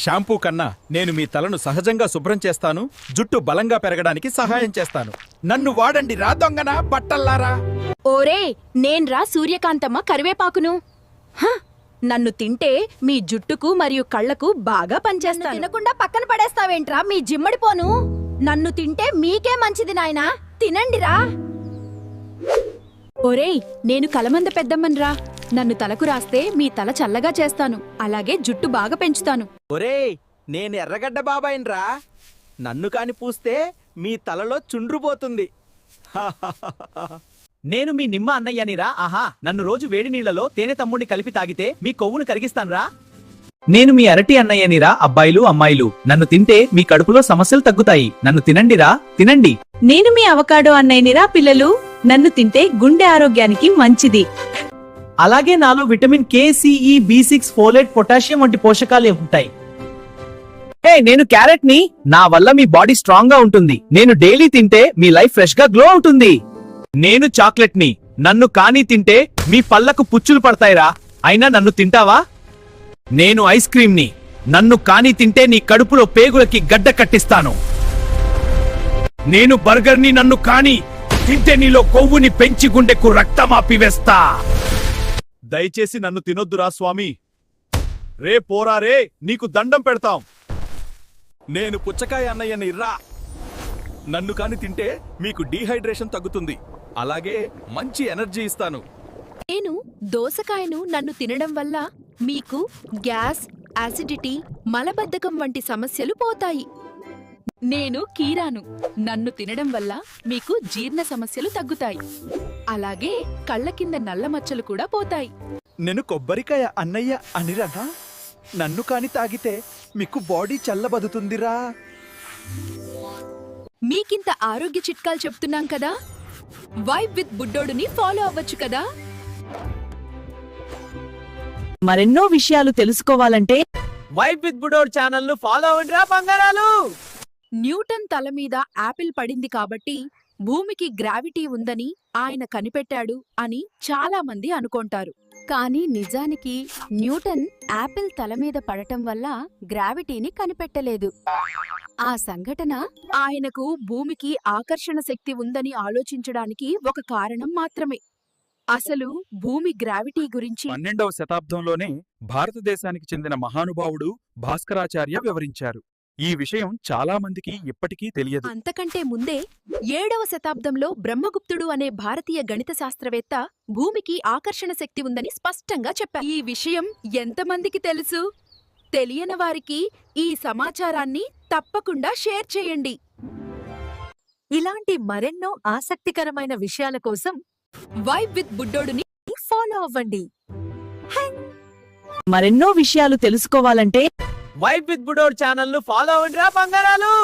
Shampoo కన్నా నేను మీ తలను సహజంగా శుభ్రం చేస్తాను, జుట్టు బలంగా పెరగడానికి సహాయం చేస్తాను. నన్ను వాడండి రా దొంగన బట్టల్లారా. ఓరే నేన్రా సూర్యకాంతమ్మ కరివేపాకును. నన్ను తింటే మీ జుట్టుకు మరియు కళ్లకు బాగా పనిచేస్తాను. తినకుండా పక్కన పడేస్తావేంట్రా మీ జిమ్మడిపోను. నన్ను తింటే మీకే మంచిది నాయనా, తినండిరా. ఒరేయ్ నేను కలమంద పెద్దమ్మన్రా. నన్ను తలకు రాస్తే మీ తల చల్లగా చేస్తాను, అలాగే జుట్టు బాగా పెంచుతాను. ఒరేయ్ నేను ఎర్రగడ్డ బాబాయిన్రా. నన్ను కాని పూస్తే మీ తలలో చుండ్రు పోతుంది. నేను మీ నిమ్మ అన్నయ్యనిరా. ఆహా, నన్ను రోజు వేడి నీళ్లలో తేనె తమ్ముడిని కలిపి తాగితే మీ కొవ్వును కరిగిస్తాన్రా. నేను మీ అరటి అన్నయ్యనిరా. అబ్బాయిలు అమ్మాయిలు నన్ను తింటే మీ కడుపులో సమస్యలు తగ్గుతాయి. నన్ను తినండిరా, తినండి. నేను మీ అవకాడో అన్నయ్యనిరా. పిల్లలు నన్ను తింటే గుండె ఆరోగ్యానికి మంచిది. అలాగే నాలో విటమిన్ కే, సిఈ, బి6, ఫోలేట్, పొటాషియం వంటి పోషకాలు ఉంటాయి. నేను క్యారెట్ ని. నా వల్ల మీ బాడీ స్ట్రాంగ్ గా ఉంటుంది. నేను డైలీ తింటే మీ లైఫ్ ఫ్రెష్ గా గ్లో అవుతుంది. నేను చాక్లెట్ ని. నన్ను కానీ తింటే మీ పళ్ళకు పుచ్చులు పడతాయిరా. అయినా నన్ను తింటావా? నేను ఐస్ క్రీమ్ ని. నన్ను కానీ తింటే నీ కడుపులో పేగులకి గడ్డ కట్టిస్తాను. నేను బర్గర్ ని. నన్ను కానీ తింటే నీలో కొవ్వుని పెంచి గుండెకు రక్తమాపివేస్తా. దయచేసి నన్ను తినొద్దురా స్వామి. రే పోరా రే, నీకు దండం పెడతాం. నేను పుచ్చకాయ అన్నయ్యని రా. నన్ను కాని తింటే మీకు డీహైడ్రేషన్ తగ్గుతుంది, అలాగే మంచి ఎనర్జీ ఇస్తాను. నేను దోసకాయను. నన్ను తినడం వల్ల మీకు గ్యాస్, యాసిడిటీ, మలబద్ధకం వంటి సమస్యలు పోతాయి. నేను కీరాను. నన్ను తినడం వల్ల మీకు జీర్ణ సమస్యలు తగ్గుతాయి, అలాగే కళ్ళ కింద నల్ల మచ్చలు కూడా పోతాయి. నేను కొబ్బరికాయ అన్నయ్య అనిరనా. నన్ను కాని తాగితే మీకు బాడీ చల్లబదుతుందిరా. మీకింత ఆరోగ్య చిట్కాలు చెప్తున్నాం కదా, వైబ్ విత్ బుడ్డోడుని ఫాలో అవ్వచ్చు కదా. మరెన్నో విషయాలు తెలుసుకోవాలంటే వైబ్ విత్ బుడోడ్ ఛానల్ ను ఫాలో అవ్వండిరా బంగారాలు. న్యూటన్ తల మీద యాపిల్ పడింది కాబట్టి భూమికి గ్రావిటీ ఉందని ఆయన కనిపెట్టాడు అని చాలా మంది అనుకుంటారు. కానీ నిజానికి న్యూటన్ యాపిల్ తల మీద పడటం వల్ల గ్రావిటీని కనిపెట్టలేదు. ఆ సంఘటన ఆయనకు భూమికి ఆకర్షణ శక్తి ఉందని ఆలోచించడానికి ఒక కారణం మాత్రమే. అసలు భూమి గ్రావిటీ గురించి 12వ శతాబ్దంలోనే భారతదేశానికి చెందిన మహానుభావుడు భాస్కరాచార్య వివరించారు. ఈ విషయం చాలా మందికి ఇప్పటికీ తెలియదు. అంతకంటే ముందే 7వ శతాబ్దంలో బ్రహ్మగుప్తుడు అనే భారతీయ గణిత శాస్త్రవేత్త భూమికి ఆకర్షణ శక్తి ఉందని స్పష్టంగా చెప్పారు. ఈ విషయం ఎంతమందికి తెలుసు? తెలియని వారికి ఈ సమాచారాన్ని తప్పకుండా షేర్ చేయండి. ఇలాంటి మరెన్నో ఆసక్తికరమైన విషయాల కోసం వైబ్ విత్ బుడ్డోడుని ఫాలో అవ్వండి. మరెన్నో విషయాలు తెలుసుకోవాలంటే వైబ్ విత్ బుడోడ్ ఛానల్ ను ఫాలో అవ్వండిరా బంగారాలు.